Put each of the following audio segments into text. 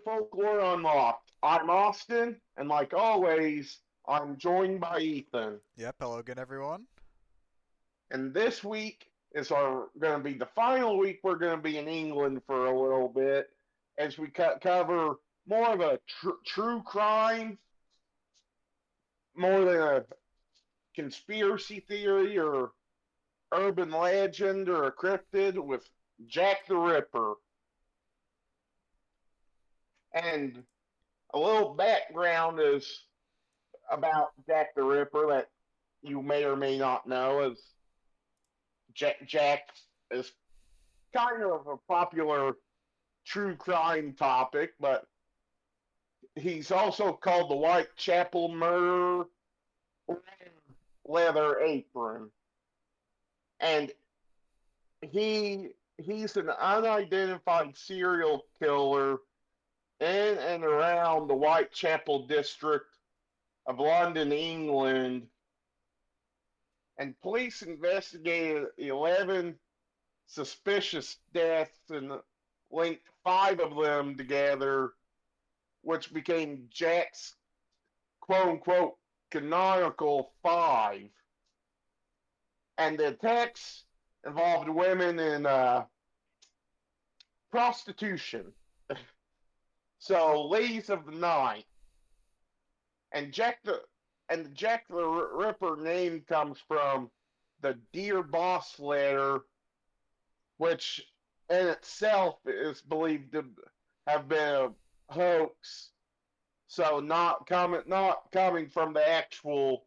Folklore Unlocked. I'm Austin, and like always, I'm joined by Ethan. Yep, hello again, everyone. And this week is our going to be the final week we're going to be in England for a little bit as we cover more of a true crime, more than a conspiracy theory or urban legend or a cryptid with Jack the Ripper. And a little background is about Jack the Ripper that you may or may not know is Jack is kind of a popular true crime topic, but he's also called the Whitechapel Murderer or Leather Apron, and he's an unidentified serial killer in and around the Whitechapel district of London, England, and police investigated 11 suspicious deaths and linked five of them together, which became Jack's quote unquote canonical five. And the attacks involved women in prostitution. So, ladies of the night. And Jack the Ripper name comes from the Dear Boss letter, which in itself is believed to have been a hoax. So not coming from the actual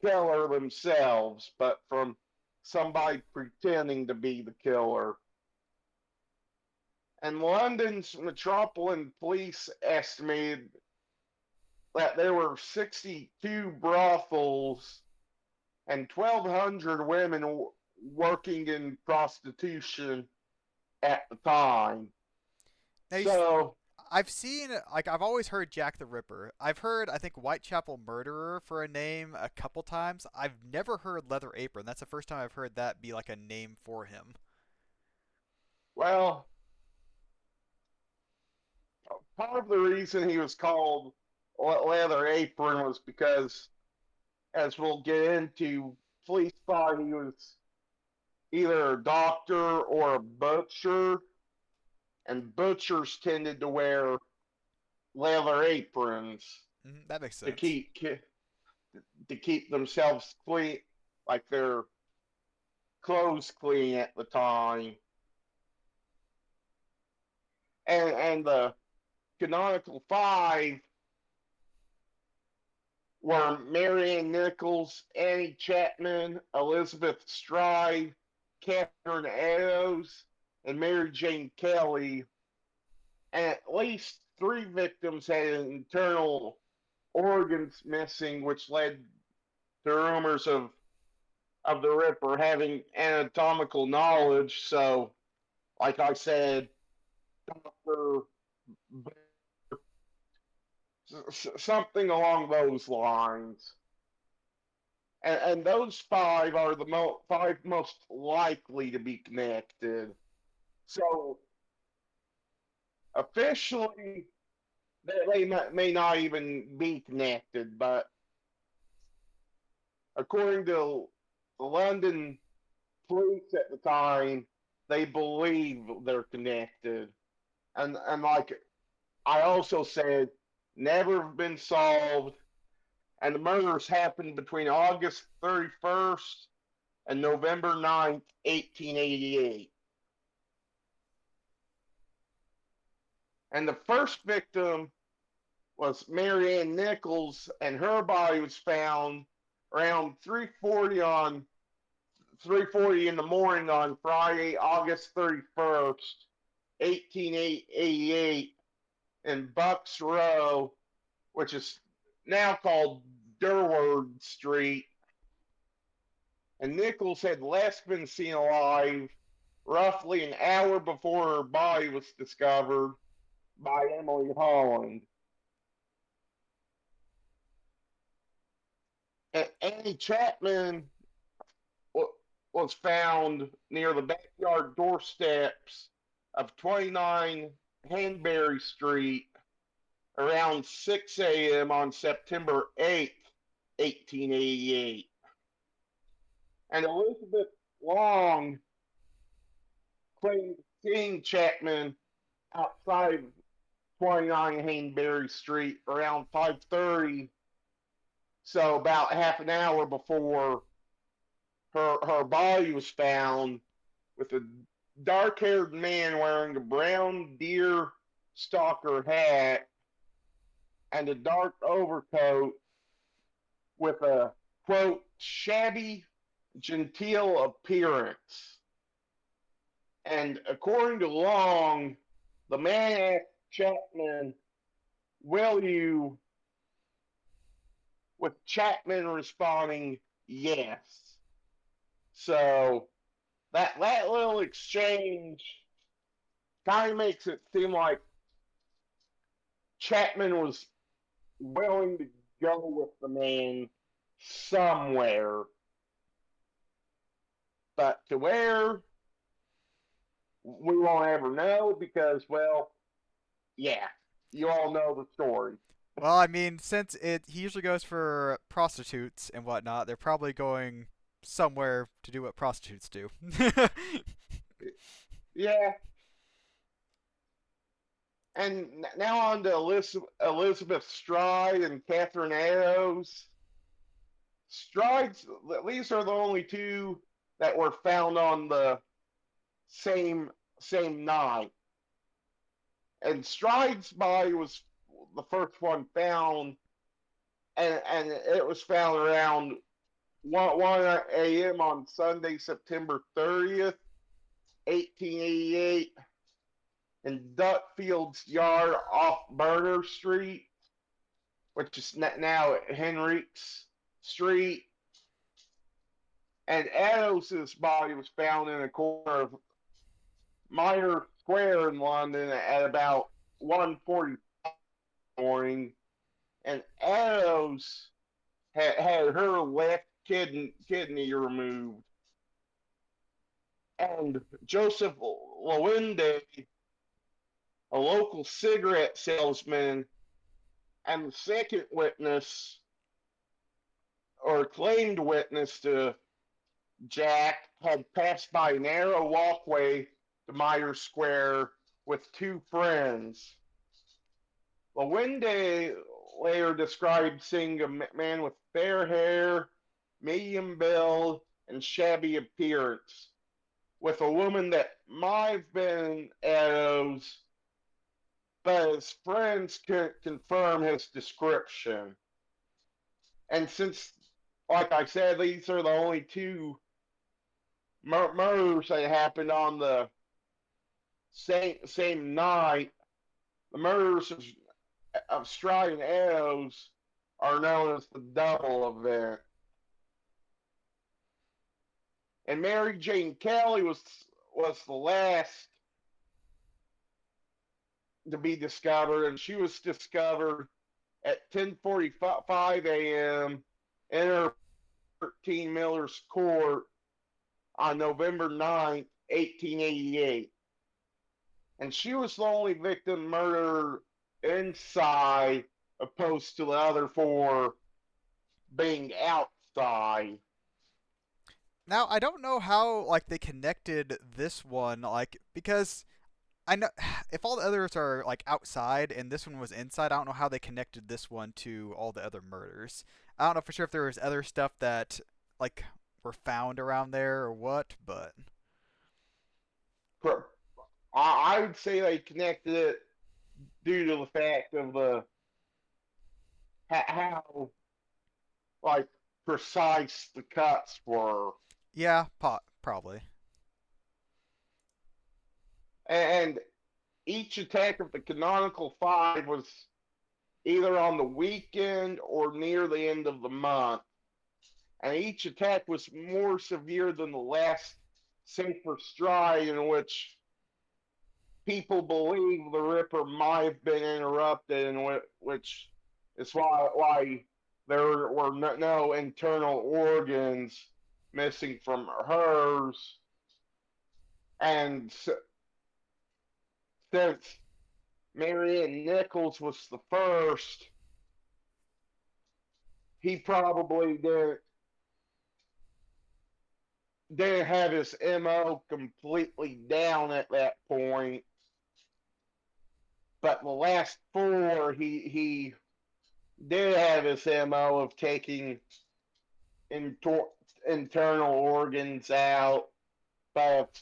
killer themselves, but from somebody pretending to be the killer. And London's Metropolitan Police estimated that there were 62 brothels and 1,200 women working in prostitution at the time. Now, So, I've seen, I've always heard Jack the Ripper. I've heard, I think, Whitechapel Murderer for a name a couple times. I've never heard Leather Apron. That's the first time I've heard that be like a name for him. well, part of the reason he was called Leather Apron was because, as we'll get into, police thought he was either a doctor or a butcher, and butchers tended to wear leather aprons That makes to sense. keep themselves clean, like their clothes clean at the time. And the canonical five were Marianne Nichols, Annie Chapman, Elizabeth Stride, Catherine Eddowes, and Mary Jane Kelly. And at least three victims had internal organs missing, which led to rumors of the Ripper having anatomical knowledge. So, like I said, Doctor something along those lines. And those five are the five most likely to be connected. So officially, they may not even be connected, but according to the London police at the time, they believe they're connected. And like I also said, never been solved. And the murders happened between August 31st and November 9th, 1888. And the first victim was Marianne Nichols, and her body was found around 3:40 in the morning on Friday, August 31st, 1888, in Bucks Row, which is now called Durward Street. And Nichols had last been seen alive roughly an hour before her body was discovered by Emily Holland. And Annie Chapman was found near the backyard doorsteps of 29 Hanbury Street around 6 a.m. on September 8th, 1888. And Elizabeth Long claimed seeing Chapman outside 29 Hanbury Street around 5:30, so about half an hour before her body was found, with a dark-haired man wearing a brown deer stalker hat and a dark overcoat with a quote shabby genteel appearance. And according to Long, the man asked Chapman, "Will you?" with Chapman responding, "Yes." So that little exchange kind of makes it seem like Chapman was willing to go with the man somewhere, but to where we won't ever know because, well, yeah, you all know the story. Well, I mean, since he usually goes for prostitutes and whatnot, they're probably going somewhere to do what prostitutes do. Yeah, and now on to Elizabeth Stride and Catherine Eddowes. Strides, these are the only two that were found on the same same night. And Stride's body was the first one found, and it was found around 1 a.m. on Sunday, September 30th, 1888, in Duckfield's yard off Burner Street, which is now Henriques Street. And Eddowes's body was found in a corner of Minor Square in London at about 1:40 morning, and Eddowes had her left kidney removed. And Joseph Lewinde, a local cigarette salesman, and the second witness or claimed witness to Jack, had passed by a narrow walkway to Myers Square with two friends. Lewinde later described seeing a man with fair hair, medium build, and shabby appearance, with a woman that might have been Eddowes, but his friends couldn't confirm his description. And since, like I said, these are the only two murders that happened on the same night, the murders of Stride and Eddowes are known as the double event. And Mary Jane Kelly was the last to be discovered, and she was discovered at 10:45 a.m. in her 13 Miller's Court on November 9th, 1888. And she was the only victim murdered inside, opposed to the other four being outside. Now, I don't know how like they connected this one, like because I know if all the others are like outside and this one was inside, I don't know how they connected this one to all the other murders. I don't know for sure if there was other stuff that like were found around there or what, but I would say they connected it due to the fact of the how like precise the cuts were, yeah, probably. and each attack of the canonical five was either on the weekend or near the end of the month, and each attack was more severe than the last safer stride, in which people believe the Ripper might have been interrupted, and which is why there were no internal organs missing from hers. And since Marianne Nichols was the first, he probably didn't have his MO completely down at that point. But the last four, he did have his MO of taking inter- internal organs out, but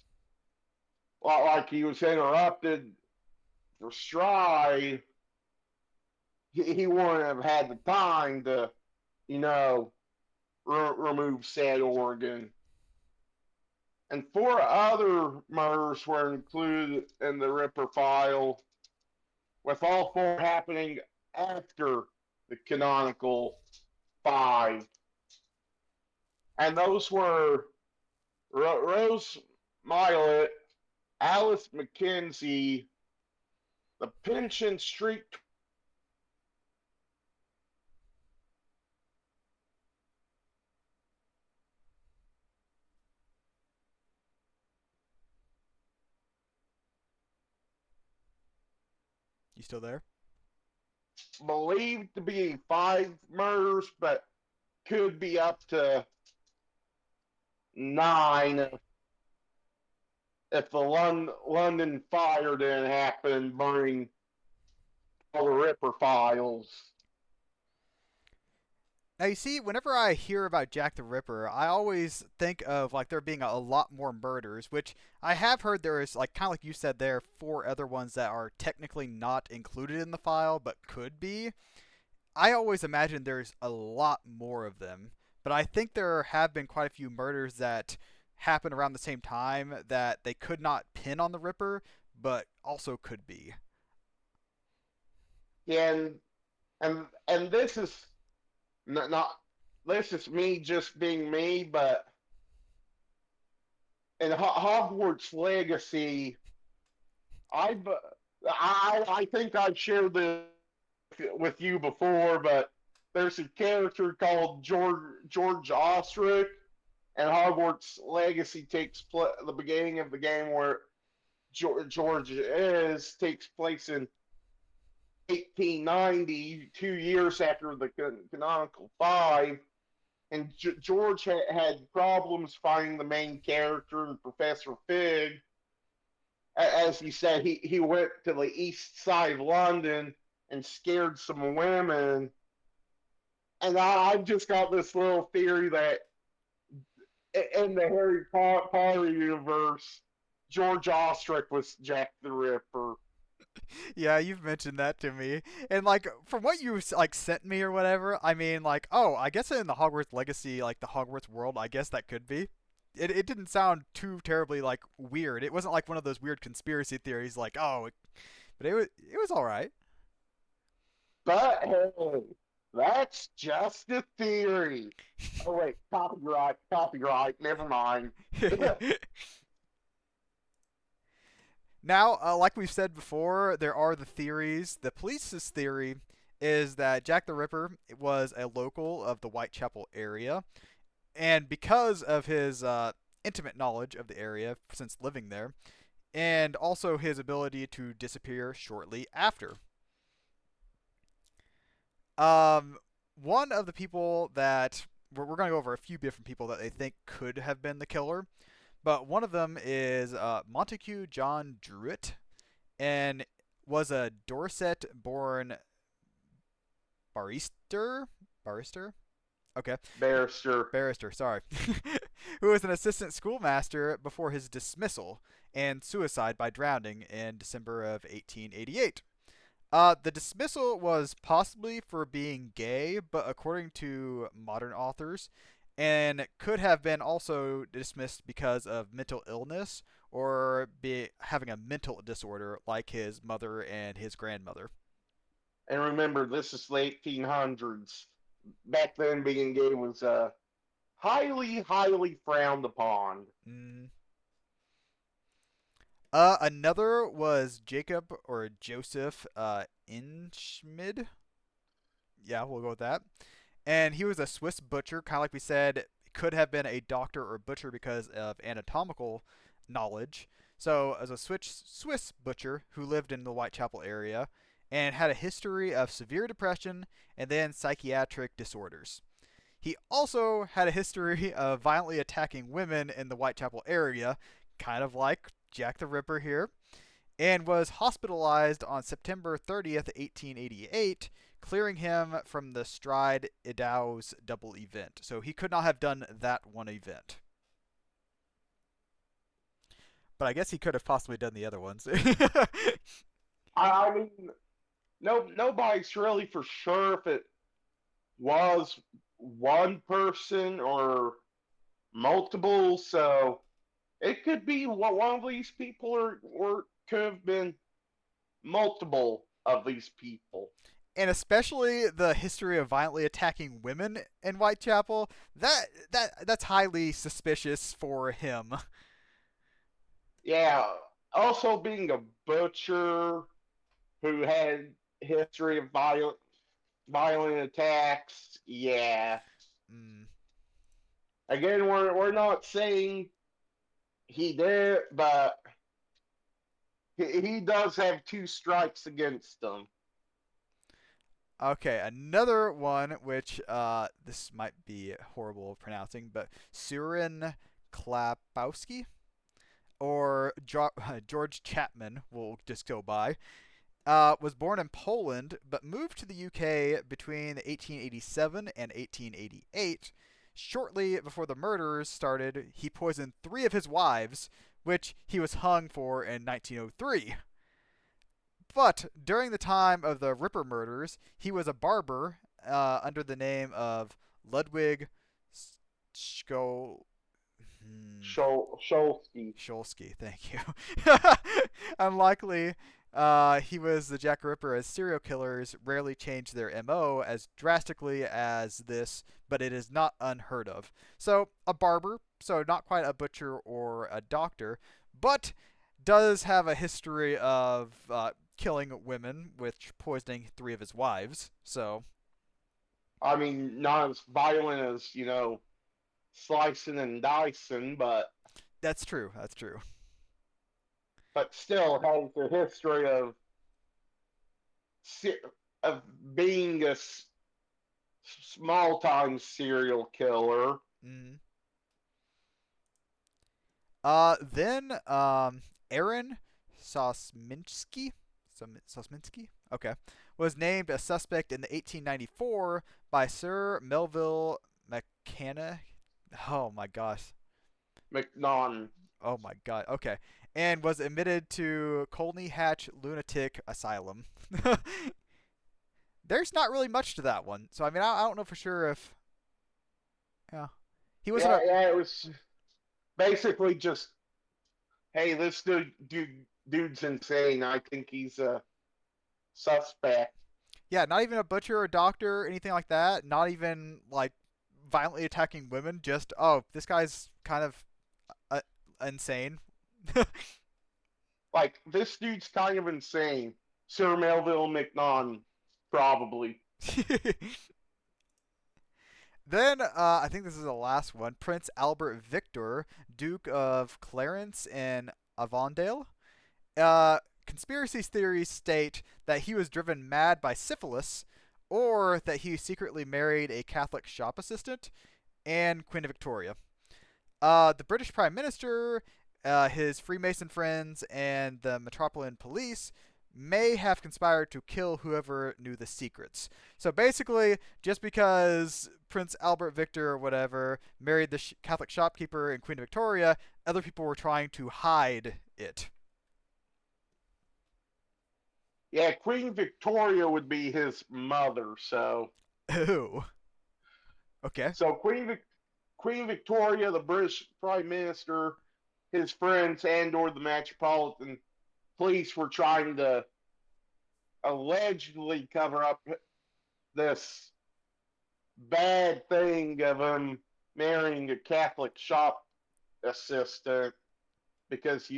like he was interrupted for stride, he wouldn't have had the time to, you know, remove said organ. And four other murders were included in the Ripper file, with all four happening after the canonical five. And those were Rose Milet, Alice McKenzie, the Pension Street. You still there? Believed to be five murders, but could be up to nine if the London fire didn't happen during all the Ripper files. Now you see, whenever I hear about Jack the Ripper, I always think of like there being a lot more murders, which I have heard there is like kind of like you said there, four other ones that are technically not included in the file but could be. I always imagine there's a lot more of them, but I think there have been quite a few murders that happen around the same time that they could not pin on the Ripper, but also could be. And this is not this is me just being me, but in Hogwarts Legacy, I've I think I've shared this with you before, but there's a character called George Ostrich, and Hogwarts Legacy the beginning of the game where George is takes place in 1890, 2 years after the canonical five. And George had problems finding the main character, Professor Fig. As he said, he went to the east side of London and scared some women. And I've just got this little theory that in the Harry Potter universe, George Ostrich was Jack the Ripper. Yeah, you've mentioned that to me. And like from what you like sent me or whatever, I mean like, oh, I guess in the Hogwarts Legacy, like the Hogwarts world, I guess that could be. It didn't sound too terribly like weird. It wasn't like one of those weird conspiracy theories like, oh, but it was all right. But hey, that's just a theory. Oh wait, copyright. Never mind. Now, like we've said before, there are the theories. The police's theory is that Jack the Ripper was a local of the Whitechapel area, and because of his intimate knowledge of the area since living there, and also his ability to disappear shortly after. Um, One of the people that we're going to go over a few different people that they think could have been the killer, but one of them is Montague John Druitt, and was a Dorset-born barrister. Okay, Barrister. barrister. Sorry, who was an assistant schoolmaster before his dismissal and suicide by drowning in December of 1888. The dismissal was possibly for being gay, but according to modern authors, and could have been also dismissed because of mental illness or having a mental disorder like his mother and his grandmother. And remember, this is the 1800s. Back then, being gay was highly frowned upon. Mm. Another was Jacob or Joseph Inschmid. Yeah, we'll go with that. And he was a Swiss butcher, kind of like we said, could have been a doctor or butcher because of anatomical knowledge. So, as a Swiss butcher who lived in the Whitechapel area and had a history of severe depression and then psychiatric disorders. He also had a history of violently attacking women in the Whitechapel area, kind of like Jack the Ripper here, and was hospitalized on September 30th, 1888, clearing him from the Stride Eddowes double event. So he could not have done that one event. But I guess he could have possibly done the other ones. I mean, nobody's really for sure if it was one person or multiple. So it could be one of these people, or could have been multiple of these people. And especially the history of violently attacking women in Whitechapel, that's highly suspicious for him. Yeah. Also, being a butcher who had history of violent attacks. Yeah. Mm. Again, we're not saying he did, but he does have two strikes against him. Okay, another one which this might be horrible pronouncing, but Surin Klapowski or George Chapman, we'll just go by, was born in Poland but moved to the UK between 1887 and 1888. Shortly before the murders started, he poisoned three of his wives, which he was hung for in 1903. But during the time of the Ripper murders, he was a barber under the name of Ludwig Schol. Hmm, Scholsky. Scholsky, thank you. Unlikely, he was the Jack Ripper, as serial killers rarely change their MO as drastically as this, but it is not unheard of. So, a barber, so not quite a butcher or a doctor, but does have a history of killing women, which poisoning three of his wives. So, I mean, not as violent as, slicing and dicing, that's true. That's true. but still has a history of being a small time serial killer. Mm. Then Aaron Sosminski, Sosminski, okay, was named a suspect in the 1894 by Sir Melville McCann. Oh my gosh. McNaughton. Oh my god. Okay, and was admitted to Colney Hatch Lunatic Asylum. There's not really much to that one, so I mean, I don't know for sure if yeah he wasn't Yeah, a yeah, it was basically just, hey, this dude's insane. I think he's a suspect. yeah, not even a butcher or a doctor or anything like that. Not even like violently attacking women. Just oh, this guy's kind of uh, insane. Like, this dude's kind of insane. Sir Melville McNaughton, probably. Then I think this is the last one. Prince Albert Victor, Duke of Clarence and Avondale. Uh, Conspiracy theories state that he was driven mad by syphilis, or that he secretly married a Catholic shop assistant and Queen Victoria. The British Prime Minister, his Freemason friends, and the Metropolitan Police may have conspired to kill whoever knew the secrets. So basically, just because Prince Albert Victor or whatever married the Catholic shopkeeper and Queen Victoria, other people were trying to hide it. Yeah, Queen Victoria would be his mother. So, Ooh. Okay. so Queen Victoria, the British Prime Minister, his friends, and/or the Metropolitan Police were trying to allegedly cover up this bad thing of him marrying a Catholic shop assistant because,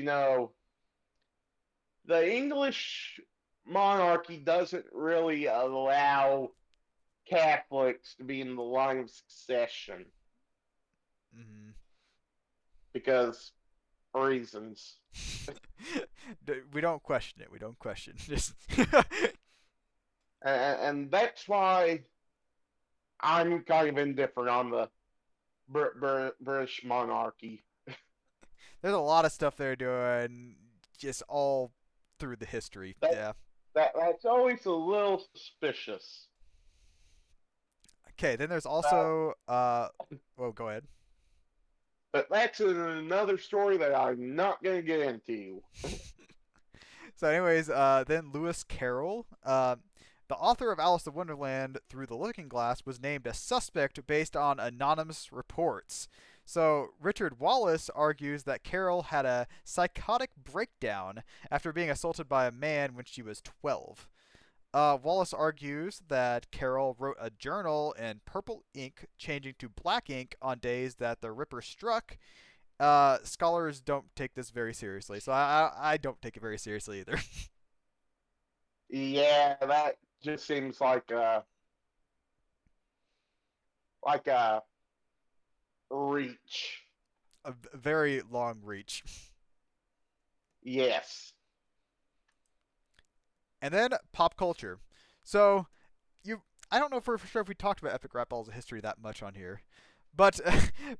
the English monarchy doesn't really allow Catholics to be in the line of succession Mm-hmm. because reasons, We don't question it. We don't question. Just and that's why I'm kind of indifferent on the British monarchy. there's a lot of stuff they're doing, just all through the history. That Yeah. that's always a little suspicious. Okay. Then there's Well, also Well, go ahead. but that's another story that I'm not going to get into. So, anyways, then Lewis Carroll, the author of Alice in Wonderland Through the Looking Glass, was named a suspect based on anonymous reports. So, Richard Wallace argues that Carroll had a psychotic breakdown after being assaulted by a man when she was 12. Wallace argues that Carroll wrote a journal in purple ink, changing to black ink on days that the Ripper struck. Scholars don't take this very seriously, so I don't take it very seriously either. Yeah, that just seems like a reach. A very long reach. Yes. And then pop culture. So you, I don't know for sure if we talked about epic rap battles of history that much on here, but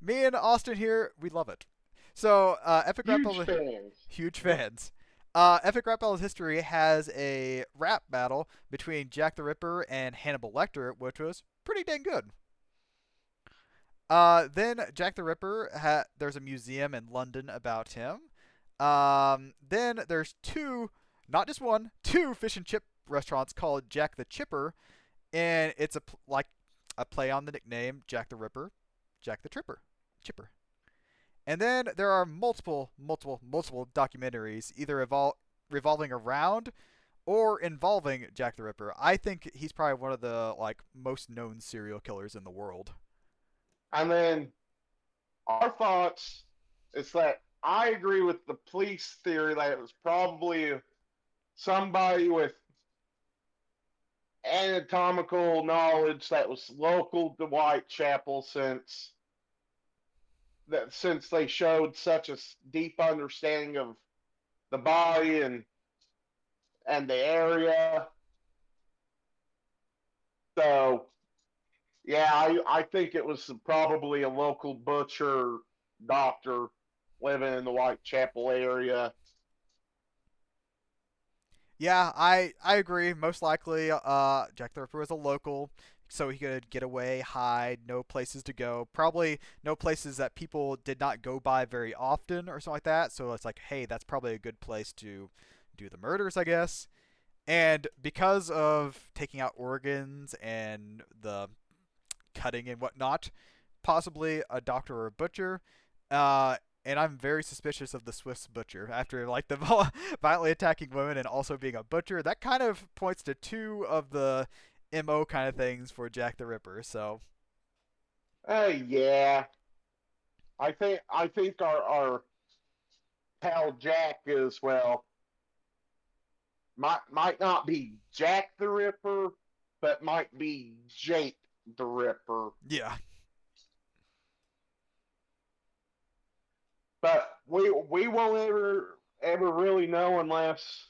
me and Austin here, we love it. So epic rap Huge battles, fans. huge fans. Epic Rap Battles History has a rap battle between Jack the Ripper and Hannibal Lecter, which was pretty dang good. Then Jack the Ripper, there's a museum in London about him. Then there's two, not just one, two fish and chip restaurants called Jack the Chipper, and it's like a play on the nickname Jack the Ripper, Jack the Tripper, Chipper. And then there are multiple documentaries, either revolving around or involving Jack the Ripper. I think he's probably one of the most known serial killers in the world. And then our thoughts is that I agree with the police theory that it was probably somebody with anatomical knowledge that was local to Whitechapel since they showed such a deep understanding of the body and the area. So yeah, I think it was probably a local butcher doctor living in the Whitechapel area. Yeah, I agree. Most likely, Jack the Ripper was a local, so he could get away, hide, no places to go. Probably no places that people did not go by very often, or something like that. So it's like, hey, that's probably a good place to do the murders, I guess. And because of taking out organs and the cutting and whatnot, possibly a doctor or a butcher. Uh, and I'm very suspicious of the Swiss butcher after the violently attacking women and also being a butcher. That kind of points to two of the MO kind of things for Jack the Ripper. So Yeah, I think our pal Jack is well might not be Jack the Ripper, but might be Jake the Ripper. yeah, But we won't ever really know unless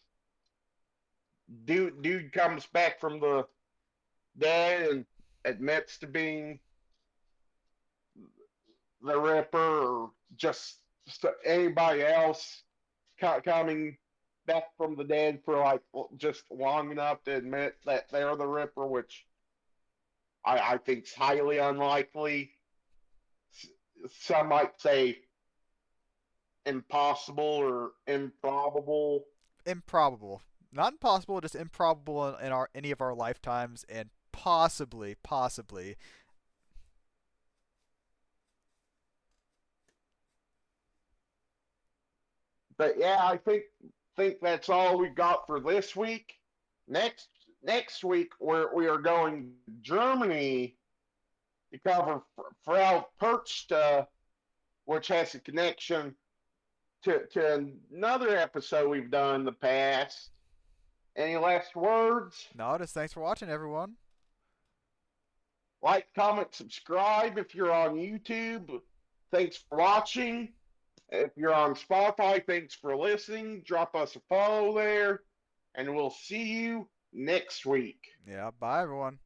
dude comes back from the dead and admits to being the Ripper, or just anybody else coming back from the dead for just long enough to admit that they're the Ripper, which I think is highly unlikely. Some might say impossible or improbable. improbable, not impossible, just improbable in our any of our lifetimes, and possibly. But yeah, I think that's all we got for this week. Next next week we are going to Germany to cover Frau Perchta, which has a connection to another episode we've done in the past. Any last words? No, just thanks for watching, everyone. Like, comment, subscribe if you're on YouTube. Thanks for watching, If you're on Spotify, thanks for listening. Drop us a follow there, and we'll see you next week. Yeah, bye everyone.